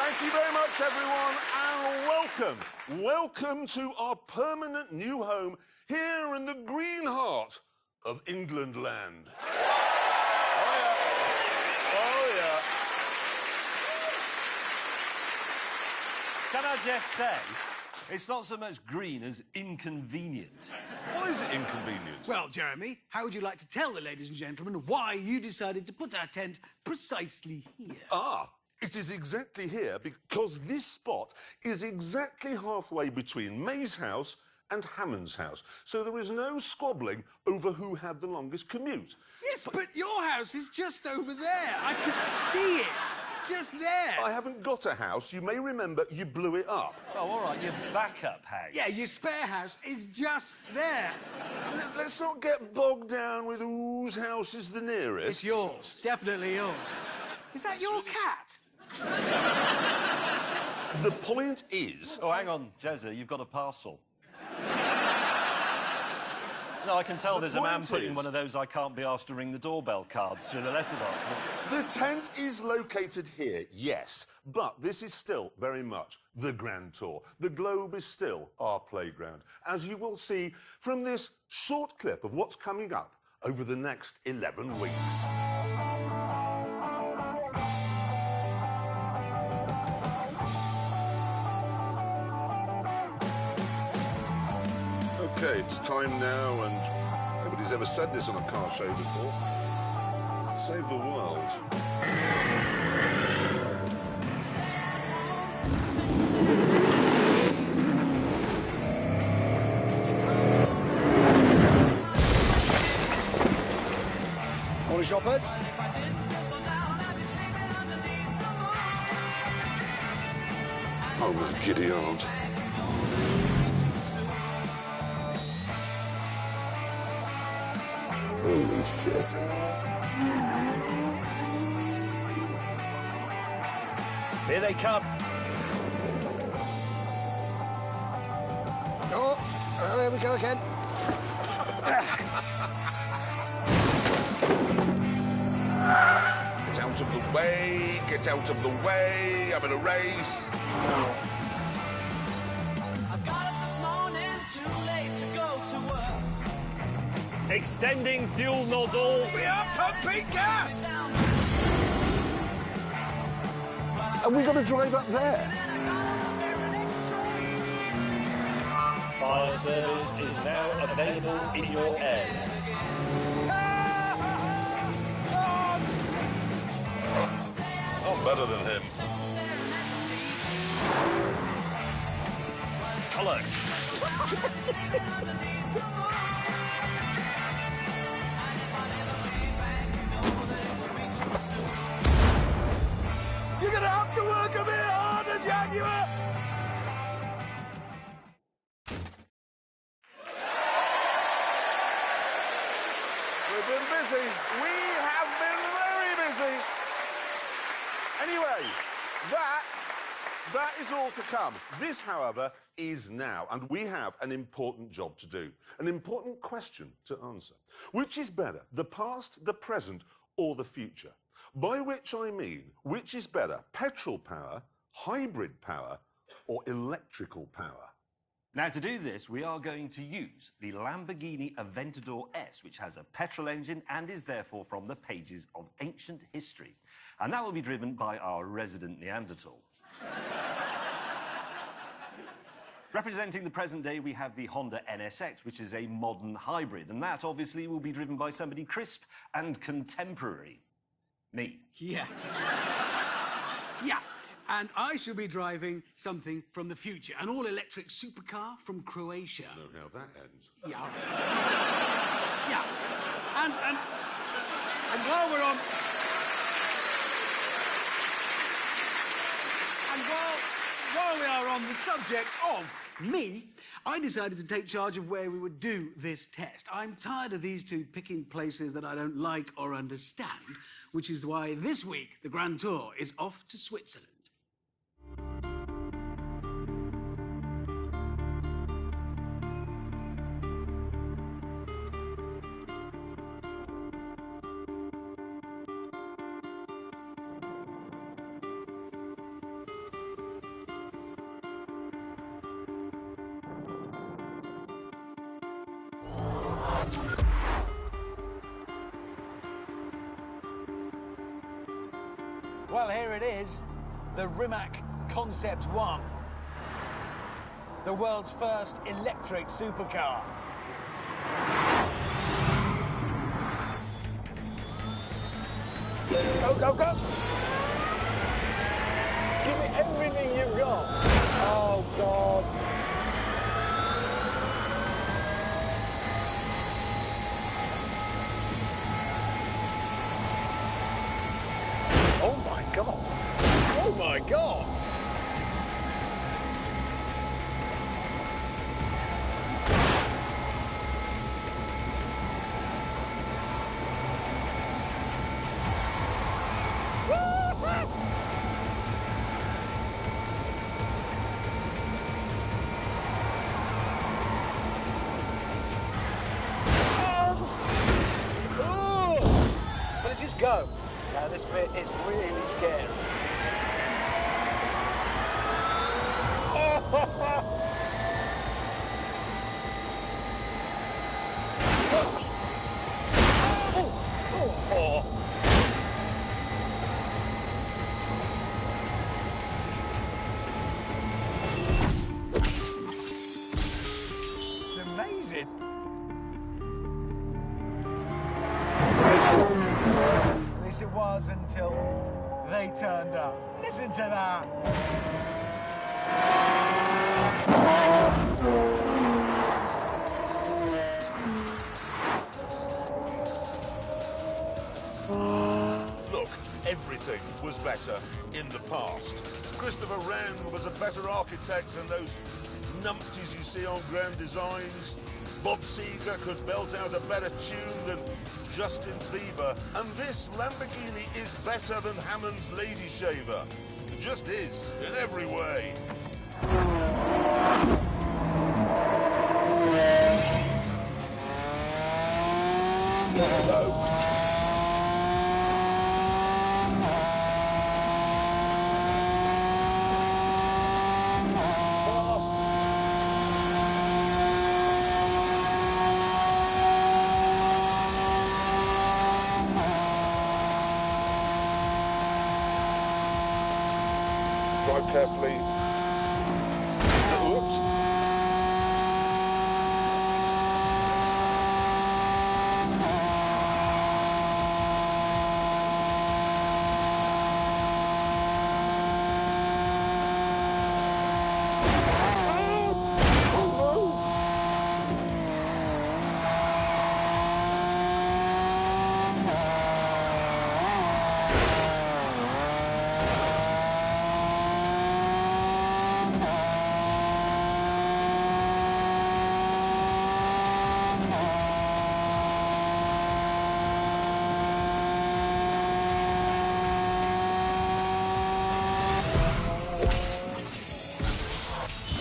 Thank you very much, everyone, and welcome. Welcome to our permanent new home here in the green heart of England land. Oh, yeah. Oh, yeah. Can I just say, it's not so much green as inconvenient. Why is it inconvenient? Well, Jeremy, how would you like to tell the ladies and gentlemen why you decided to put our tent precisely here? It is exactly here because this spot is exactly halfway between May's house and Hammond's house. So there is no squabbling over who had the longest commute. Yes, but your house is just over there. I could see it. Just there. I haven't got a house. You may remember you blew it up. Oh, all right, your backup house. Yeah, your spare house is just there. Let's not get bogged down with whose house is the nearest. It's yours. Definitely yours. Is that your cat? The point is... Oh, hang on, Jezza, you've got a parcel. No, I can tell there's a man putting one of those I can't be asked to ring the doorbell cards through the letterbox. The tent is located here, yes, but this is still very much the Grand Tour. The globe is still our playground, as you will see from this short clip of what's coming up over the next 11 weeks. Okay, it's time now, and nobody's ever said this on a car show before. Save the world. Morning, shoppers. Oh, my giddy aunt. Holy shit. Here they come. Oh, there we go again. Get out of the way, get out of the way, I'm in a race. I got up this morning too late to go to work. Extending fuel nozzle. We are pumping gas! Have we got to drive up there? Fire service is now available in your area. I'm better than him. Hello. You're gonna have to work a bit harder, Jaguar! We've been busy. We have been very busy. Anyway, that is all to come. This, however, is now, and we have an important job to do, an important question to answer. Which is better, the past, the present, or the future? By which I mean, which is better, petrol power, hybrid power, or electrical power? Now, to do this, we are going to use the Lamborghini Aventador S, which has a petrol engine and is therefore from the pages of ancient history. And that will be driven by our resident Neanderthal. Representing the present day, we have the Honda NSX, which is a modern hybrid, and that obviously will be driven by somebody crisp and contemporary. Me. Yeah. Yeah. And I shall be driving something from the future, an all-electric supercar from Croatia. I know how that ends. Yeah. Yeah. And while we're on... And while we are on the subject of me, I decided to take charge of where we would do this test. I'm tired of these two picking places that I don't like or understand, which is why this week the Grand Tour is off to Switzerland. Well, here it is, the Rimac Concept 1. The world's first electric supercar. Go, go, go! Give me everything you've got. Oh, God. Oh, my God. Oh, my God. Let's just go. Now this bit is really scary. It's amazing. At least it was until they turned up. Listen to that. Look, everything was better in the past. Christopher Wren was a better architect than those numpties you see on Grand Designs. Bob Seger could belt out a better tune than Justin Bieber. And this Lamborghini is better than Hammond's Lady Shaver. It just is, in every way. Drive carefully. Oops.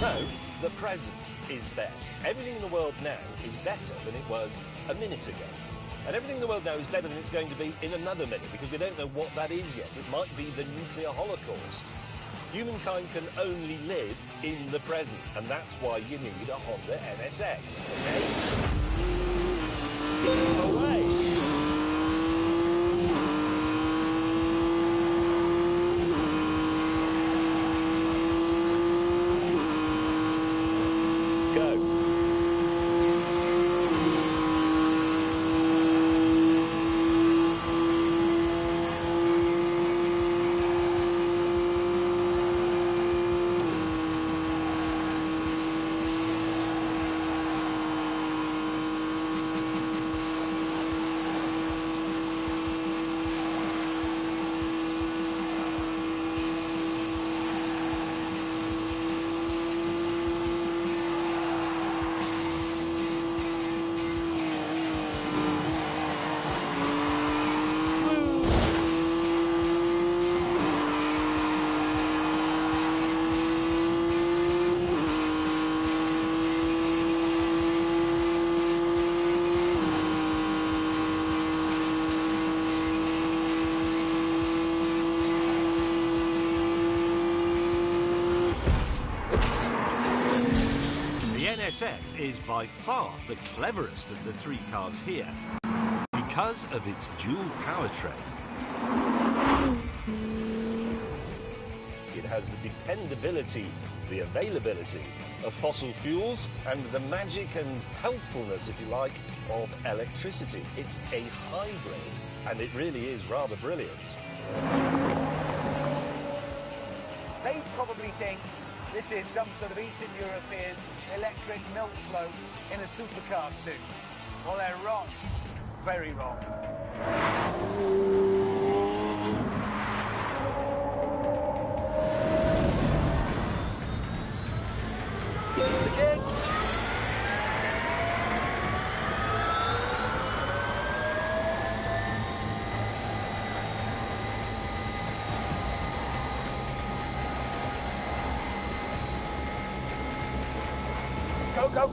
No, the present is best. Everything in the world now is better than it was a minute ago. And everything in the world now is better than it's going to be in another minute, because we don't know what that is yet. It might be the nuclear holocaust. Humankind can only live in the present, and that's why you need a Honda NSX, okay? Away! set is by far the cleverest of the three cars here because of its dual powertrain. It has the dependability, the availability of fossil fuels and the magic and helpfulness, if you like, of electricity. It's a hybrid, and it really is rather brilliant. They probably think this is some sort of Eastern European electric milk float in a supercar suit. Well, they're wrong. Very wrong. Go, go.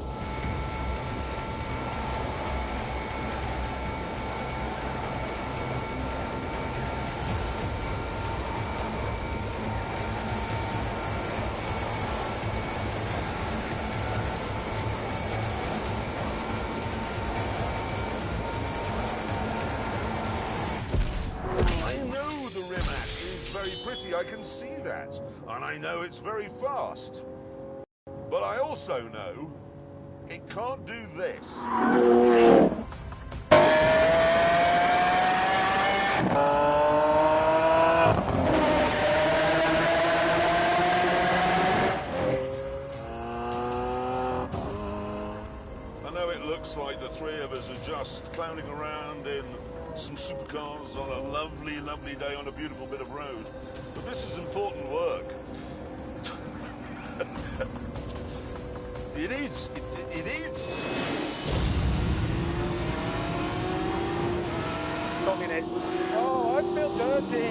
I know the Rimac is very pretty, I can see that. And I know it's very fast. But I also know it can't do this. I know it looks like the three of us are just clowning around in some supercars on a lovely, lovely day on a beautiful bit of road. But this is important work. It is. It is. Communist. Oh, I feel dirty.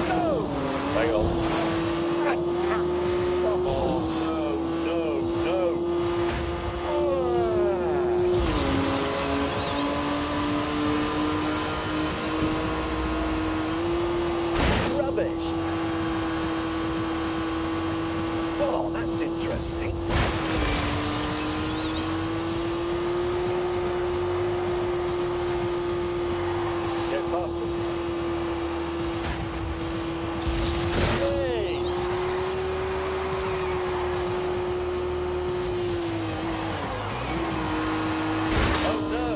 No. Hang on. Come on. No, no, no. Rubbish. Oh, that's interesting. Get past them. Hey! Oh no!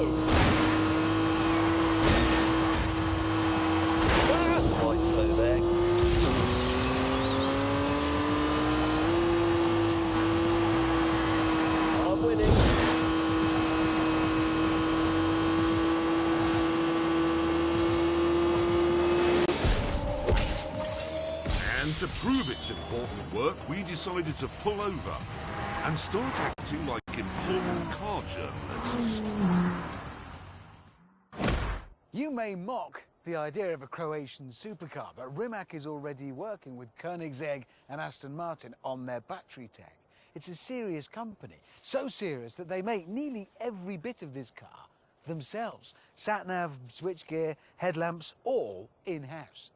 That's quite slow there. I'm winning. And to prove its important work, we decided to pull over and start acting like important car journalists. You may mock the idea of a Croatian supercar, but Rimac is already working with Koenigsegg and Aston Martin on their battery tech. It's a serious company, so serious that they make nearly every bit of this car themselves. Sat-nav, switchgear, headlamps, all in-house.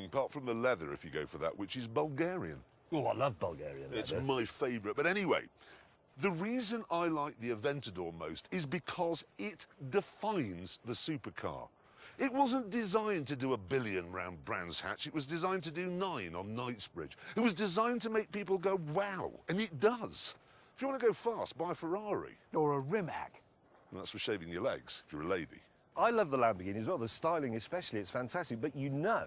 Apart from the leather, if you go for that, which is Bulgarian. Oh, I love Bulgarian leather. It's my favourite. But anyway, the reason I like the Aventador most is because it defines the supercar. It wasn't designed to do 1 billion round Brands Hatch. It was designed to do 9 on Knightsbridge. It was designed to make people go, wow, and it does. If you want to go fast, buy a Ferrari. Or a Rimac. And that's for shaving your legs, if you're a lady. I love the Lamborghini as well, the styling especially, it's fantastic, but you know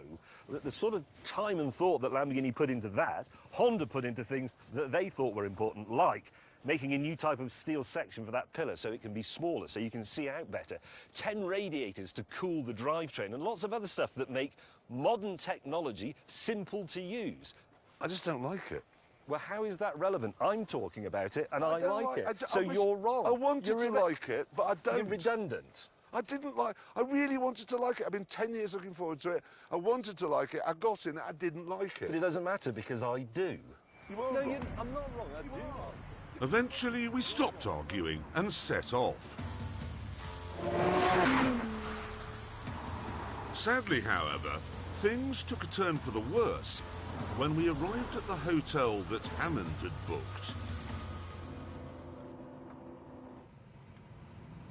that the sort of time and thought that Lamborghini put into that, Honda put into things that they thought were important, like making a new type of steel section for that pillar so it can be smaller, so you can see out better, 10 radiators to cool the drivetrain, and lots of other stuff that make modern technology simple to use. I just don't like it. Well, how is that relevant? I'm talking about it, and I don't like it. So you're wrong. I wanted to like it, but I don't. You're redundant. I didn't like. I really wanted to like it. I've been 10 years looking forward to it. I wanted to like it. I got in it. I didn't like it. But it doesn't matter because I do. You are No, wrong. I'm not wrong. I do. Eventually, we stopped arguing and set off. Sadly, however, things took a turn for the worse when we arrived at the hotel that Hammond had booked.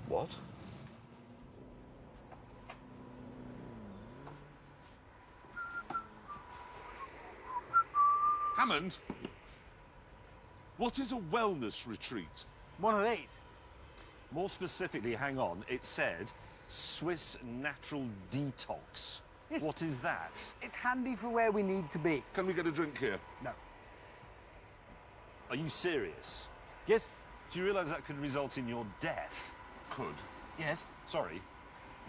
What? Hammond, what is a wellness retreat? One of these. More specifically, hang on, it said Swiss Natural Detox. Yes. What is that? It's handy for where we need to be. Can we get a drink here? No. Are you serious? Yes? Do you realise that could result in your death? Could. Yes. Sorry,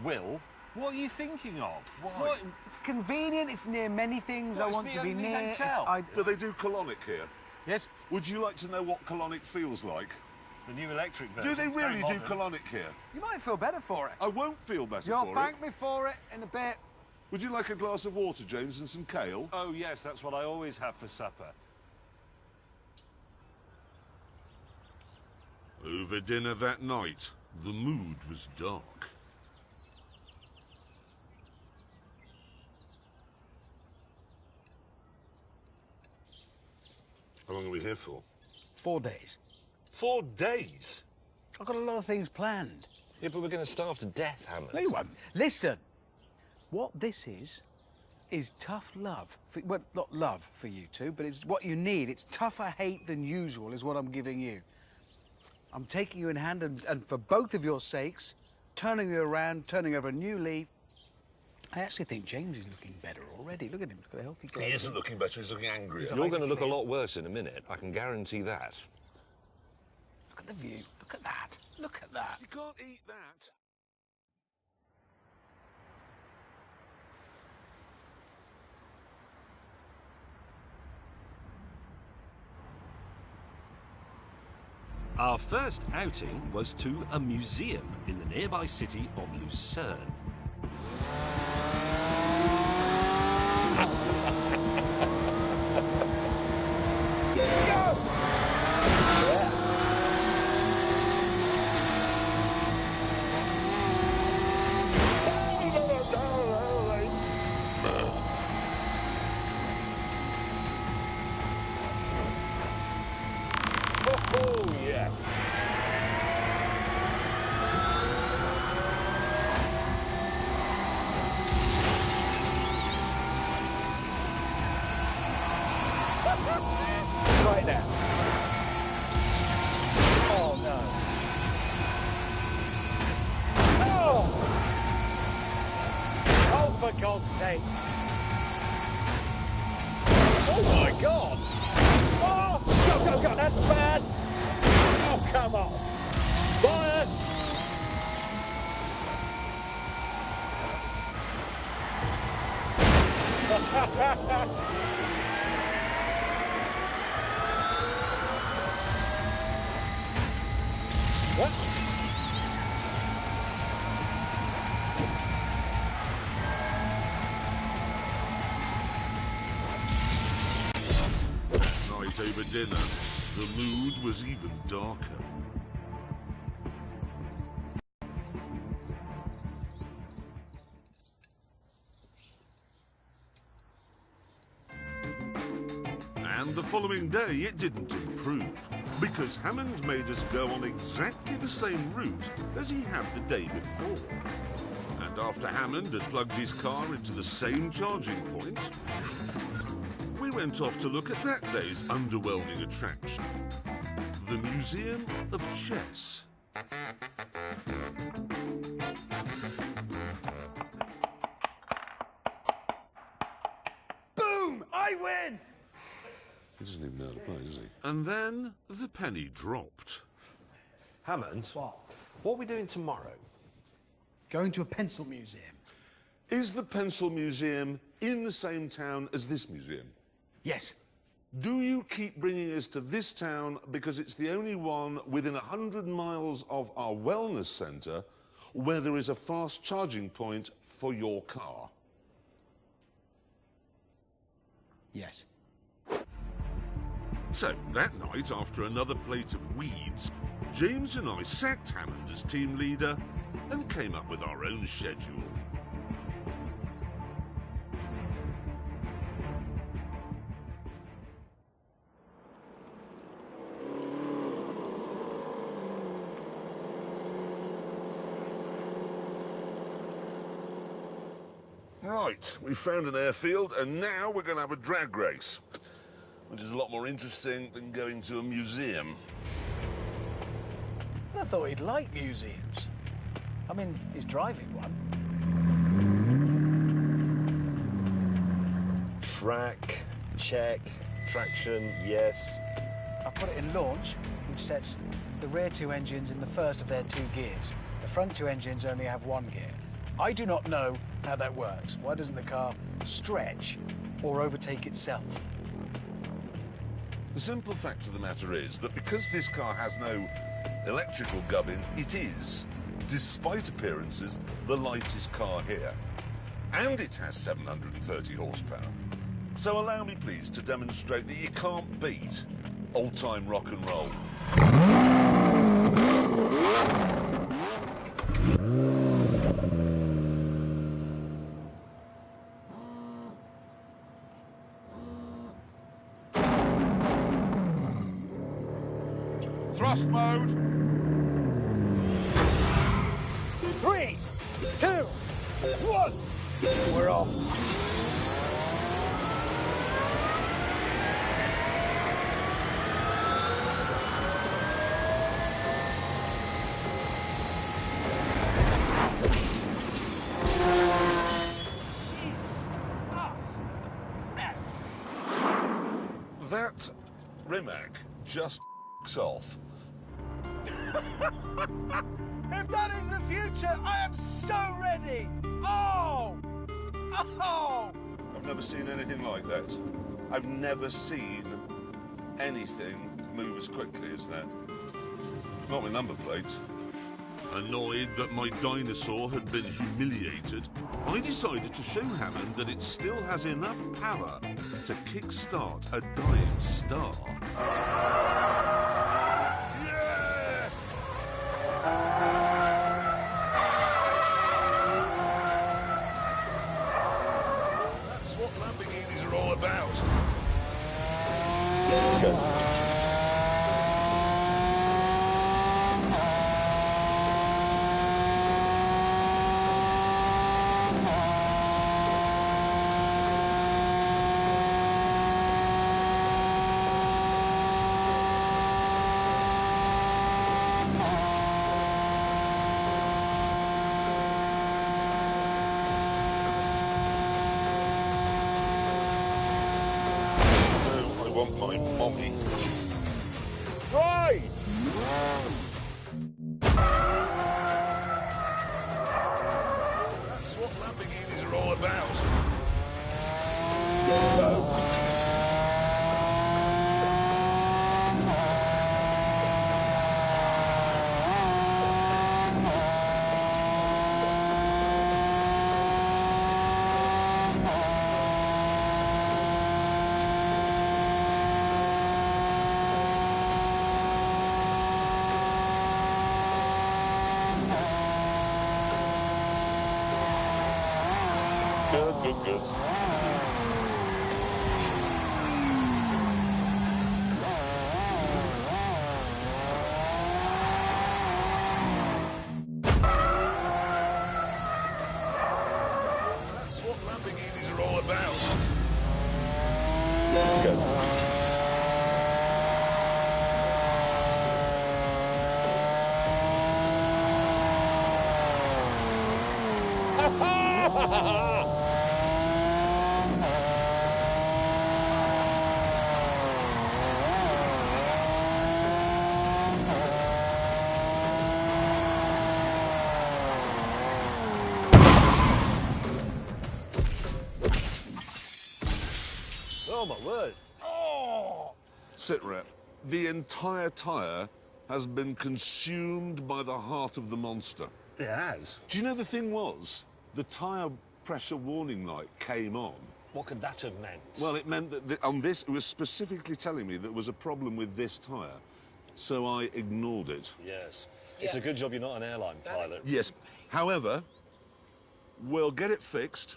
Will, what are you thinking of? Why? Well, it's convenient. It's near many things Well, I it's want the to be only near. hotel. Do they do colonic here? Yes? Would you like to know what colonic feels like? The new electric version. Do they It's very really do modern. colonic here? You might feel better for it. I won't feel better You'll for thank it. me for it in a bit. Would you like a glass of water, James, and some kale? Oh, yes, that's what I always have for supper. Over dinner that night, the mood was dark. How long are we here for? 4 days. 4 days? I've got a lot of things planned. Yeah, but we're going to starve to death, Hammond. No, you won't. Listen, what this is tough love. Well, not love for you two, but it's what you need. It's tougher hate than usual is what I'm giving you. I'm taking you in hand and for both of your sakes, turning you around, turning over a new leaf. I actually think James is looking better already. Look at him. He's got a healthy glow. He isn't looking better, he's looking angrier. You're going to look a lot worse in a minute. I can guarantee that. Look at the view. Look at that. Look at that. You can't eat that. Our first outing was to a museum in the nearby city of Lucerne. Oh, yeah. Right now. Oh, no. Oh! Oh, for God's sake. Oh, my God. Oh, go, go, go. That's bad. Oh, come on. Fire. What? Night over dinner, the mood was even darker. And the following day, it didn't improve, because Hammond made us go on exactly the same route as he had the day before. And after Hammond had plugged his car into the same charging point, we went off to look at that day's underwhelming attraction, the Museum of Chess. Boom! I win! He doesn't even know how to play, does he? And then the penny dropped. Hammond, what are we doing tomorrow? Going to a pencil museum. Is the Pencil Museum in the same town as this museum? Yes. Do you keep bringing us to this town because it's the only one within 100 miles of our wellness centre where there is a fast charging point for your car? Yes. So, that night, after another plate of weeds, James and I sacked Hammond as team leader and came up with our own schedule. Right, we found an airfield, and now we're going to have a drag race, which is a lot more interesting than going to a museum. I thought he'd like museums. I mean, he's driving one. Track, check. Traction, yes. I've put it in launch, which sets the rear two engines in the first of their two gears. The front two engines only have one gear. I do not know how that works. Why doesn't the car stretch or overtake itself? The simple fact of the matter is that because this car has no electrical gubbins, it is, despite appearances, the lightest car here. And it has 730 horsepower. So allow me, please, to demonstrate that you can't beat old-time rock and roll. Thrust mode. 3, 2, 1. We're off. That Rimac just off. If that is the future, I am so ready. Oh! Oh! I've never seen anything like that. I've never seen anything move as quickly as that. Not with number plates. Annoyed that my dinosaur had been humiliated, I decided to show Hammond that it still has enough power to kickstart a dying star. Yes! That's what Lamborghinis are all about. I want my mommy. Right! That's what Lamborghinis are all about. Good. That's what Lamborghinis are all about. Oh, my word. Oh! Sit rep. The entire tyre has been consumed by the heart of the monster. It has. Do you know the thing was? The tyre pressure warning light came on. What could that have meant? Well, it meant that on this, it was specifically telling me there was a problem with this tyre. So I ignored it. Yes. It's a good job you're not an airline pilot. Yes. However, we'll get it fixed.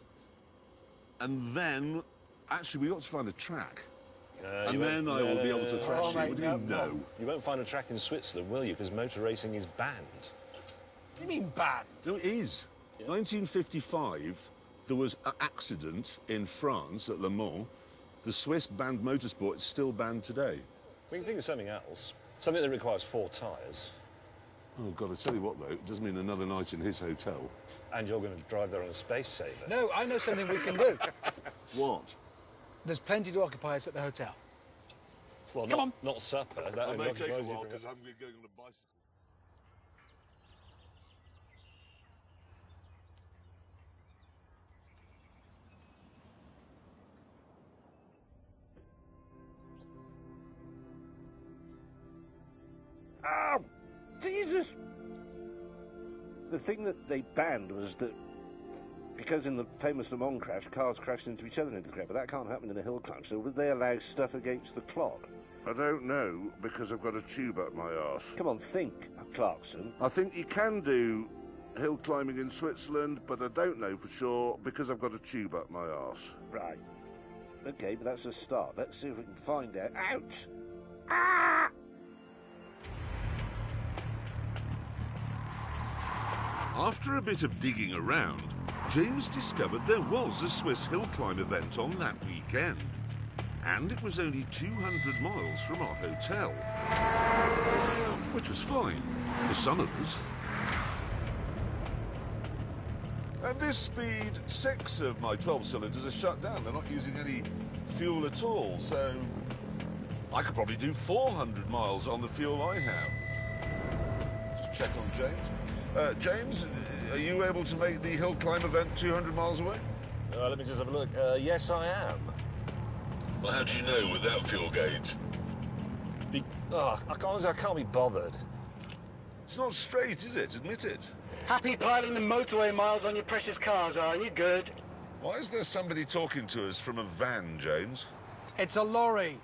And then, actually, we've got to find a track. And then I will be able to thrash you. What do you know? You won't find a track in Switzerland, will you? Because motor racing is banned. What do you mean banned? No, it is. 1955, there was an accident in France at Le Mans. The Swiss banned motorsport. It's still banned today. We can think of something else. Something that requires 4 tyres. Oh, God, I tell you what, though, it does mean another night in his hotel. And you're going to drive there on a space saver. No, I know something we can do. What? There's plenty to occupy us at the hotel. Well, Come on. Not supper. That It only may take a occupies you while for- because I'm going on a bicycle. Oh, Jesus! The thing that they banned was that because in the famous Le Mans crash, cars crashed into each other into the ground, but that can't happen in a hill climb, so would they allow stuff against the clog? I don't know, because I've got a tube up my arse. Come on, think, Clarkson. I think you can do hill climbing in Switzerland, but I don't know for sure, because I've got a tube up my arse. Right. Okay, but that's a start. Let's see if we can find out. Ouch! Ah! After a bit of digging around, James discovered there was a Swiss hill climb event on that weekend. And it was only 200 miles from our hotel. Which was fine, for some of us. At this speed, 6 of my 12 cylinders are shut down. They're not using any fuel at all, so I could probably do 400 miles on the fuel I have. Just check on James. James, are you able to make the hill climb event 200 miles away? Let me just have a look. Yes, I am. Well, how do you know with that fuel gauge? I can't be bothered. It's not straight, is it? Admit it. Happy piling the motorway miles on your precious cars, are you? Good. Why is there somebody talking to us from a van, James? It's a lorry.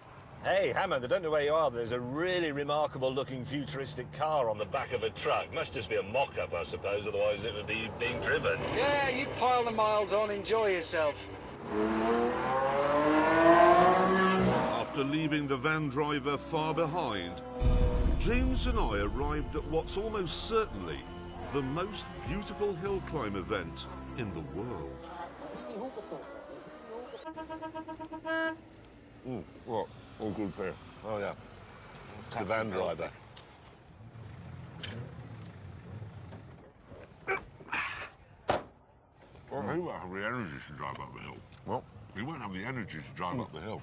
Hey, Hammond, I don't know where you are, but there's a really remarkable-looking futuristic car on the back of a truck. Must just be a mock-up, I suppose, otherwise it would be being driven. Yeah, you pile the miles on, enjoy yourself. After leaving the van driver far behind, James and I arrived at what's almost certainly the most beautiful hill climb event in the world. What? All good for you. Oh, yeah. It's the van driver. Well, he won't have the energy to drive up the hill. What? He won't have the energy to drive up the hill.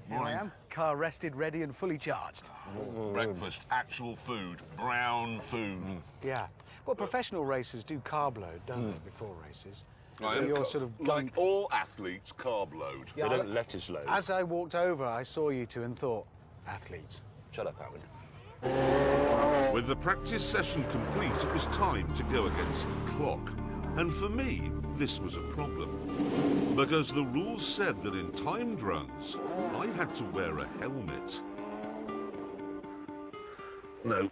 Here I am, car rested, ready and fully charged. Breakfast, actual food, brown food. Yeah. Well, professional racers do carb load, don't they, before races? I So am you're sort of like all athletes, carb load. Yeah, They don't lettuce load. As I walked over, I saw you two and thought, athletes. Shut up, Howard. With the practice session complete, it was time to go against the clock. And for me, this was a problem. Because the rules said that in timed runs, I had to wear a helmet. No.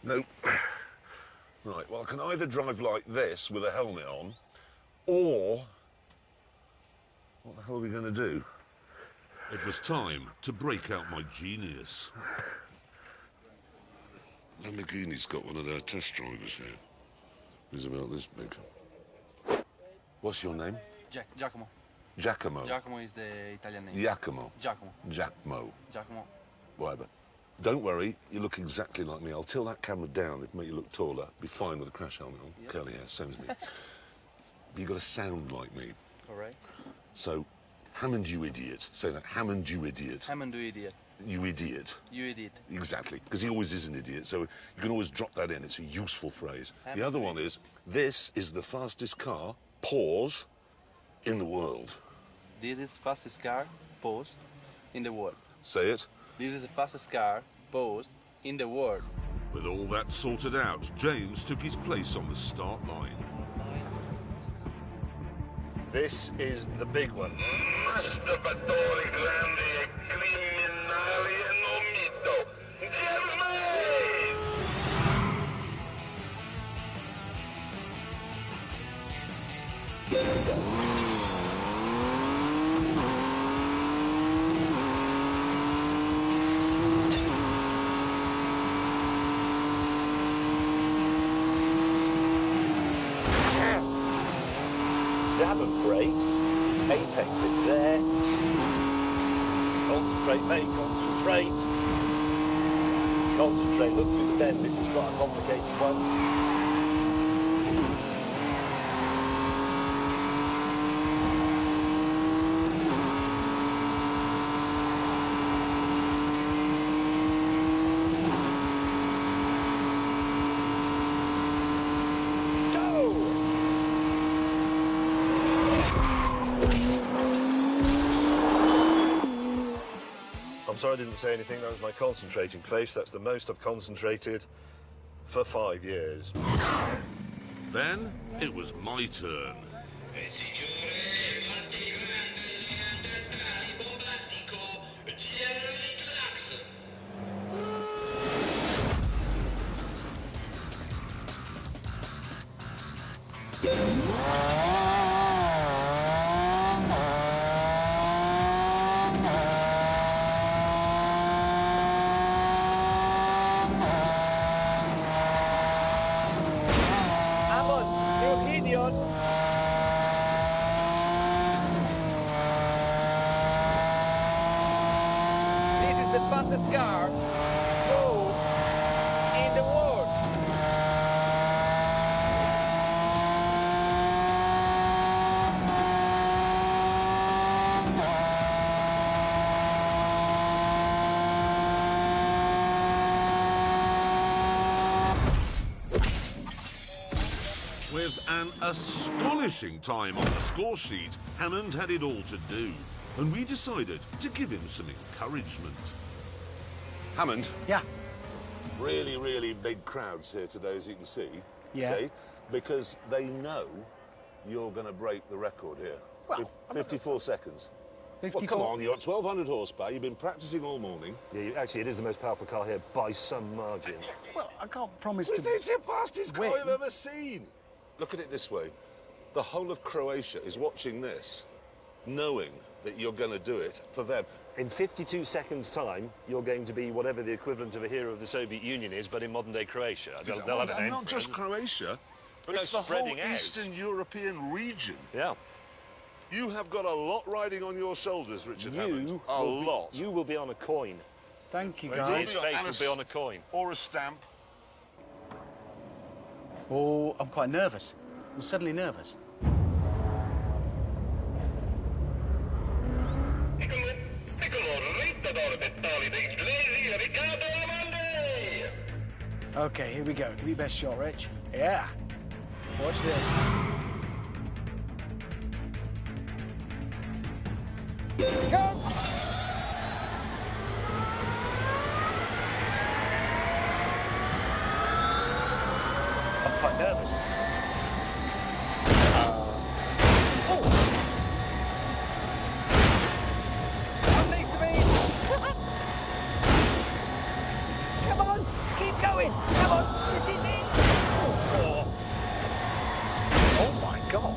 No. Right, well, I can either drive like this with a helmet on, or... what the hell are we going to do? It was time to break out my genius. Lamborghini's got one of their test drivers here. He's about this big. What's your name? Giacomo. Giacomo. Giacomo is the Italian name. Giacomo. Giacomo. Giacomo. Giacomo. Whatever. Don't worry, you look exactly like me. I'll tilt that camera down, it'll make you look taller. Be fine with a crash helmet on. Yep. Curly hair, same as me. You've got to sound like me. All right. So, Hammond, you idiot. Say that. Hammond, you idiot. Hammond, you idiot. You idiot. You idiot. Exactly, because he always is an idiot, so you can always drop that in. It's a useful phrase. The Hammond, other you one is, this is the fastest car, pause, in the world. This is fastest car, pause, in the world. Say it. This is the fastest car, pause, in the world. With all that sorted out, James took his place on the start line. This is the big one. brakes. Apex is there. Concentrate, mate, concentrate. Concentrate, look through the bend. This is quite a complicated one. I'm sorry I didn't say anything, that was my concentrating face. That's the most I've concentrated for 5 years. Then it was my turn. The fastest car in the world. With an astonishing time on the score sheet, Hammond had it all to do, and we decided to give him some encouragement. Hammond? Yeah. Really, really big crowds here today, as you can see. Yeah. Okay? Because they know you're going to break the record here. Well, 54 seconds. 54. Well, come on, you're at 1,200 horsepower. You've been practicing all morning. Yeah, actually, it is the most powerful car here by some margin. Well, I can't promise It's to... the fastest car win. I've ever seen. Look at it this way. The whole of Croatia is watching this, knowing that you're going to do it for them. In 52 seconds' time, you're going to be whatever the equivalent of a hero of the Soviet Union is, but in modern-day Croatia. They'll have a name not for just it. Croatia, But it's no, the whole spreading out. Eastern European region. Yeah. You have got a lot riding on your shoulders, Richard Hammond. A lot. You will be on a coin. Thank you, Well, guys. His face will be on a coin. Or a stamp. Oh, I'm quite nervous. I'm suddenly nervous. Okay, here we go. Give me your best shot, Rich. Yeah. Watch this. Go! I'm quite nervous. Come on, keep going. Come on, this is it. Oh my God.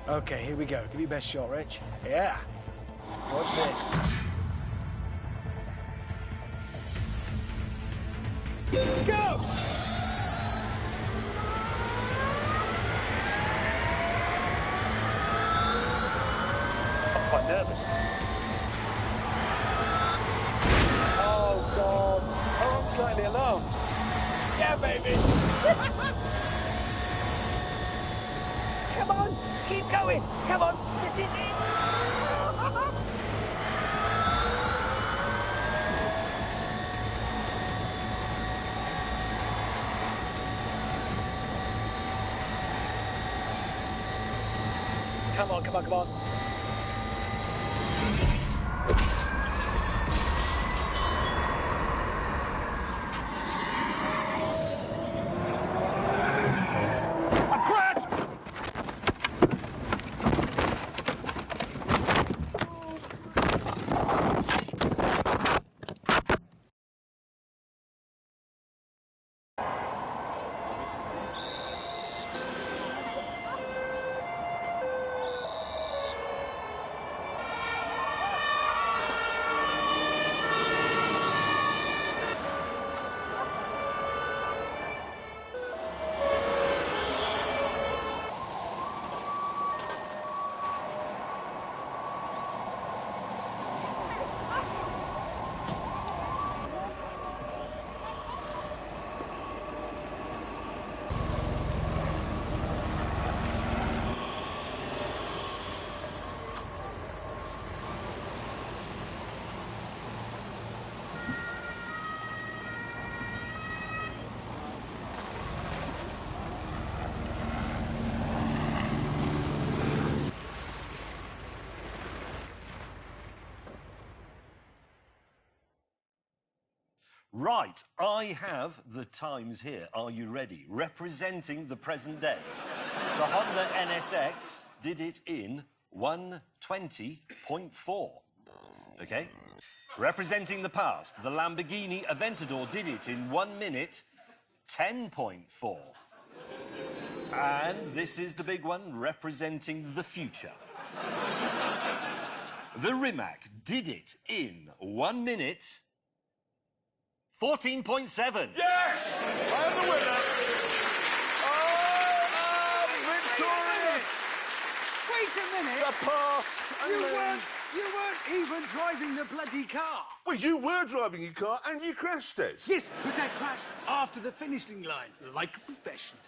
Okay, here we go. Give me your best shot, Rich. Yeah. Watch this. Go! I'm quite nervous. Oh, God. Oh, I'm slightly alarmed. Yeah, baby. Come on, keep going. Come on, this is it. Come on, come on, come on. I crashed! Right, I have the times here. Are you ready? Representing the present day. The Honda NSX did it in 1:20.4. OK? Representing the past, the Lamborghini Aventador did it in 1 minute 10.4. And this is the big one, representing the future. The Rimac did it in 1 minute 14.7. Yes! I am the winner. I am victorious. Wait a minute. The past. You weren't even driving the bloody car. Well, you were driving your car and you crashed it. Yes, but I crashed after the finishing line, like a professional.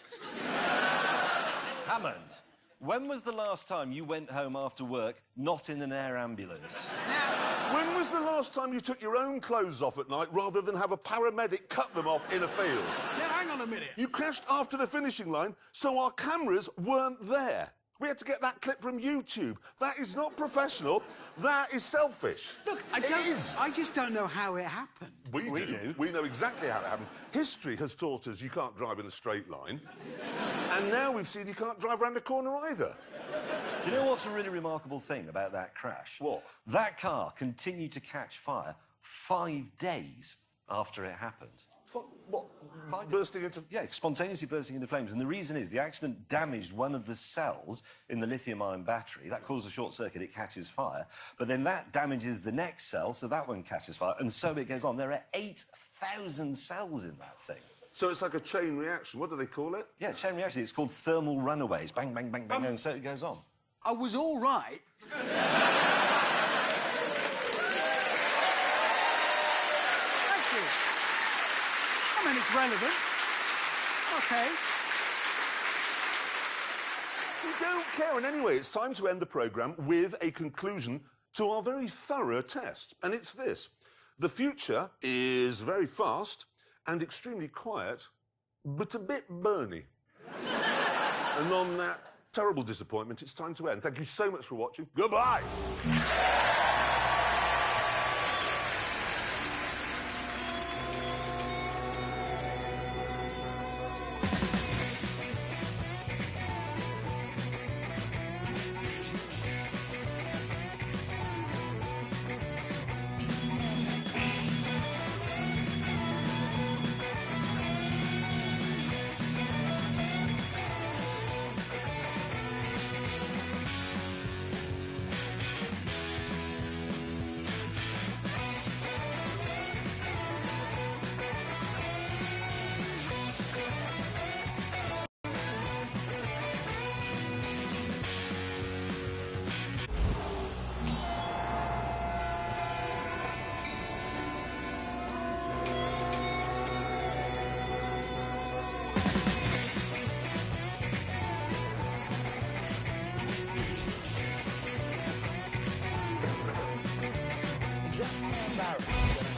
Hammond, when was the last time you went home after work not in an air ambulance? When was the last time you took your own clothes off at night rather than have a paramedic cut them off in a field? Now, hang on a minute. You crashed after the finishing line, so our cameras weren't there. We had to get that clip from YouTube. That is not professional. That is selfish. Look, I just don't know how it happened. We do. We know exactly how it happened. History has taught us you can't drive in a straight line. And now we've seen you can't drive around a corner either. Do you know what's a really remarkable thing about that crash? What? That car continued to catch fire 5 days after it happened. What? Bursting into... Yeah, spontaneously bursting into flames. And the reason is the accident damaged one of the cells in the lithium-ion battery. That causes a short circuit, it catches fire. But then that damages the next cell, so that one catches fire, and so it goes on. There are 8,000 cells in that thing. So it's like a chain reaction. What do they call it? Yeah, chain reaction. It's called thermal runaways. Bang, bang, bang, bang, and so it goes on. I was all right. Thank you. I mean, it's relevant. OK. We don't care. And anyway, it's time to end the programme with a conclusion to our very thorough test. And it's this. The future is very fast and extremely quiet, but a bit burny. And on that terrible disappointment, it's time to end. Thank you so much for watching. Goodbye! Is that embarrassing?